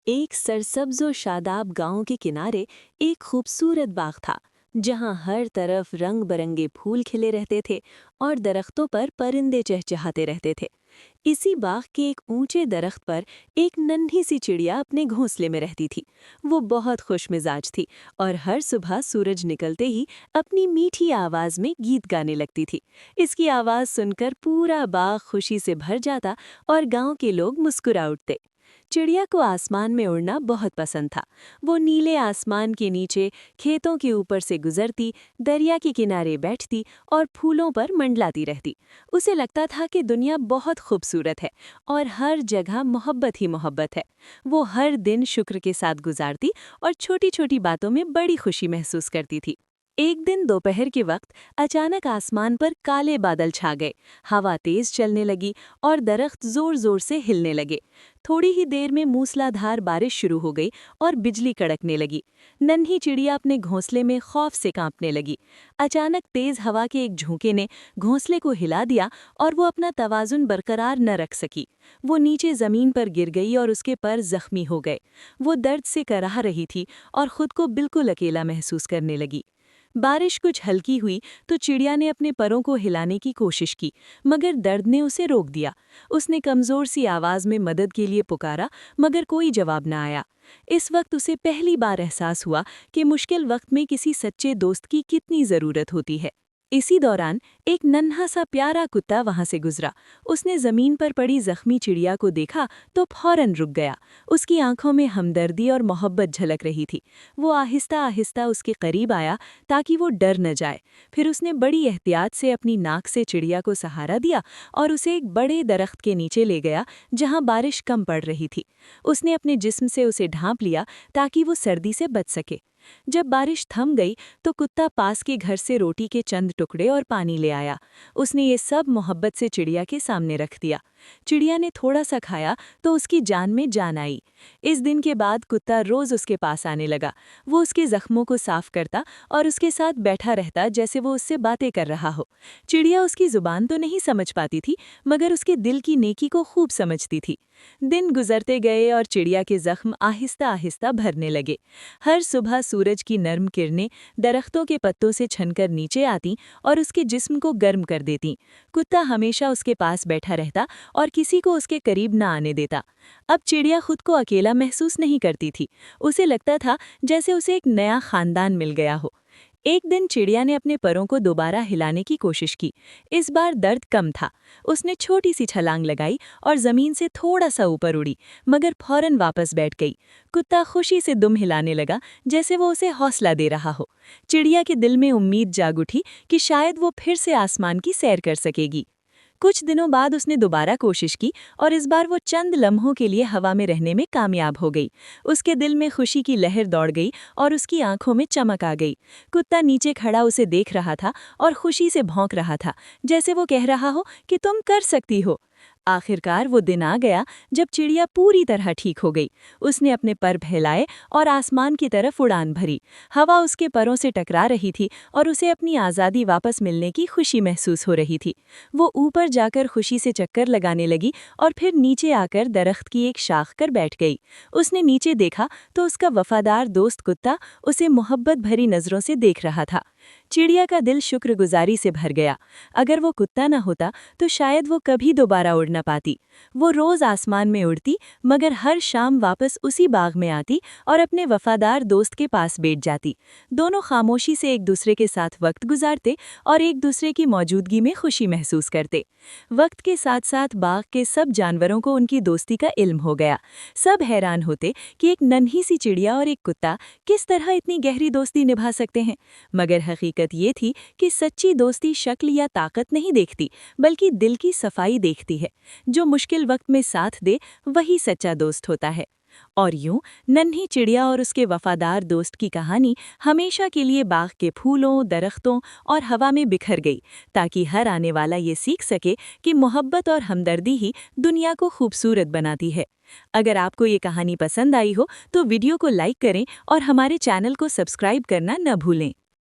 एक सरसब्ज और शादाब गांव के किनारे एक खूबसूरत बाग था जहां हर तरफ रंग बरंगे फूल खिले रहते थे और दरख्तों पर परिंदे चहचहाते रहते थे। इसी बाग के एक ऊंचे दरख्त पर एक नन्ही सी चिड़िया अपने घोंसले में रहती थी। वो बहुत खुशमिजाज थी और हर सुबह सूरज निकलते ही अपनी मीठी आवाज में गीत गाने लगती थी। इसकी आवाज सुनकर पूरा बाग खुशी से भर जाता और गांव के लोग मुस्कुरा उठते। चिड़िया को आसमान में उड़ना बहुत पसंद था। वो नीले आसमान के नीचे खेतों के ऊपर से गुजरती, दरिया के किनारे बैठती और फूलों पर मंडलाती रहती। उसे लगता था कि दुनिया बहुत खूबसूरत है और हर जगह मोहब्बत ही मोहब्बत है। वो हर दिन शुक्र के साथ गुजारती और छोटी-छोटी बातों में बड़ी खुशी महसूस करती थी। एक दिन दोपहर के वक्त अचानक आसमान पर काले बादल छा गए। हवा तेज चलने लगी और दरख्त जोर-जोर से हिलने लगे। थोड़ी ही देर में मूसलाधार बारिश शुरू हो गई और बिजली कड़कने लगी। नन्ही चिड़िया अपने घोंसले में खौफ से कांपने लगी। अचानक तेज हवा के एक झोंके ने घोंसले को हिला दिया और वो अपना तवाजुन बरकरार न रख सकी। वो नीचे जमीन पर गिर गई और उसके पर जख्मी हो गए। वो दर्द से कराह रही थी और खुद को बिल्कुल अकेला महसूस करने लगी। बारिश कुछ हल्की हुई तो चिड़िया ने अपने परों को हिलाने की कोशिश की, मगर दर्द ने उसे रोक दिया। उसने कमजोर सी आवाज में मदद के लिए पुकारा, मगर कोई जवाब न आया। इस वक्त उसे पहली बार एहसास हुआ कि मुश्किल वक्त में किसी सच्चे दोस्त की कितनी जरूरत होती है। इसी दौरान एक नन्हा सा प्यारा कुत्ता वहां से गुजरा। उसने जमीन पर पड़ी जख्मी चिड़िया को देखा तो फौरन रुक गया। उसकी आंखों में हमदर्दी और मोहब्बत झलक रही थी। वो आहिस्ता आहिस्ता उसके करीब आया ताकि वो डर न जाए। फिर उसने बड़ी एहतियात से अपनी नाक से चिड़िया को सहारा दिया और उसे एक बड़े दरख्त के नीचे ले गया जहां बारिश कम पड़ रही थी। उसने अपने जिस्म से उसे ढांप लिया ताकि वो सर्दी से बच सके। जब बारिश थम गई तो कुत्ता पास के घर से रोटी के चंद टुकड़े और पानी ले आया। उसने ये सब मोहब्बत से चिड़िया के सामने रख दिया। चिड़िया ने थोड़ा सा खाया तो उसकी जान में जान आई। इस दिन के बाद कुत्ता रोज उसके पास आने लगा। वो उसके जख्मों को साफ करता और उसके साथ बैठा रहता जैसे वो उससे बातें कर रहा हो। चिड़िया उसकी जुबान तो नहीं समझ पाती थी, मगर उसके दिल की नेकी को खूब समझती थी। दिन गुजरते गए और चिड़िया के जख्म आहिस्ता आहिस्ता भरने लगे। हर सुबह सूरज की नर्म किरणें दरख्तों के पत्तों से छनकर नीचे आती और उसके जिस्म को गर्म कर देती। कुत्ता हमेशा उसके पास बैठा रहता और किसी को उसके करीब न आने देता। अब चिड़िया खुद को अकेला महसूस नहीं करती थी। उसे लगता था जैसे उसे एक नया खानदान मिल गया हो। एक दिन चिड़िया ने अपने परों को दोबारा हिलाने की कोशिश की। इस बार दर्द कम था। उसने छोटी सी छलांग लगाई और जमीन से थोड़ा सा ऊपर उड़ी, मगर फौरन वापस बैठ गई। कुत्ता खुशी से दुम हिलाने लगा जैसे वो उसे हौसला दे रहा हो। चिड़िया के दिल में उम्मीद जाग उठी कि शायद वो फिर से आसमान की सैर कर सकेगी। कुछ दिनों बाद उसने दोबारा कोशिश की और इस बार वो चंद लम्हों के लिए हवा में रहने में कामयाब हो गई। उसके दिल में खुशी की लहर दौड़ गई और उसकी आंखों में चमक आ गई। कुत्ता नीचे खड़ा उसे देख रहा था और खुशी से भौंक रहा था, जैसे वो कह रहा हो कि तुम कर सकती हो। आखिरकार वो दिन आ गया जब चिड़िया पूरी तरह ठीक हो गई। उसने अपने पर फैलाए और आसमान की तरफ उड़ान भरी। हवा उसके परों से टकरा रही थी और उसे अपनी आज़ादी वापस मिलने की खुशी महसूस हो रही थी। वो ऊपर जाकर खुशी से चक्कर लगाने लगी और फिर नीचे आकर दरख्त की एक शाख कर बैठ गई। उसने नीचे देखा तो उसका वफादार दोस्त कुत्ता उसे मोहब्बत भरी नज़रों से देख रहा था। चिड़िया का दिल शुक्रगुजारी से भर गया। अगर वो कुत्ता न होता तो शायद वो कभी दोबारा उड़ न पाती। वो रोज आसमान में उड़ती, मगर हर शाम वापस उसी बाग में आती और अपने वफादार दोस्त के पास बैठ जाती। दोनों खामोशी से एक दूसरे के साथ वक्त गुजारते और एक दूसरे की मौजूदगी में खुशी महसूस करते। वक्त के साथ साथ बाग के सब जानवरों को उनकी दोस्ती का इल्म हो गया। सब हैरान होते कि एक नन्ही सी चिड़िया और एक कुत्ता किस तरह इतनी गहरी दोस्ती निभा सकते हैं। मगर हकीकत ये थी कि सच्ची दोस्ती शक्ल या ताकत नहीं देखती, बल्कि दिल की सफाई देखती है। जो मुश्किल वक्त में साथ दे, वही सच्चा दोस्त होता है। और यूं नन्ही चिड़िया और उसके वफादार दोस्त की कहानी हमेशा के लिए बाग के फूलों, दरख्तों और हवा में बिखर गई, ताकि हर आने वाला ये सीख सके कि मोहब्बत और हमदर्दी ही दुनिया को खूबसूरत बनाती है। अगर आपको ये कहानी पसंद आई हो तो वीडियो को लाइक करें और हमारे चैनल को सब्सक्राइब करना न भूलें।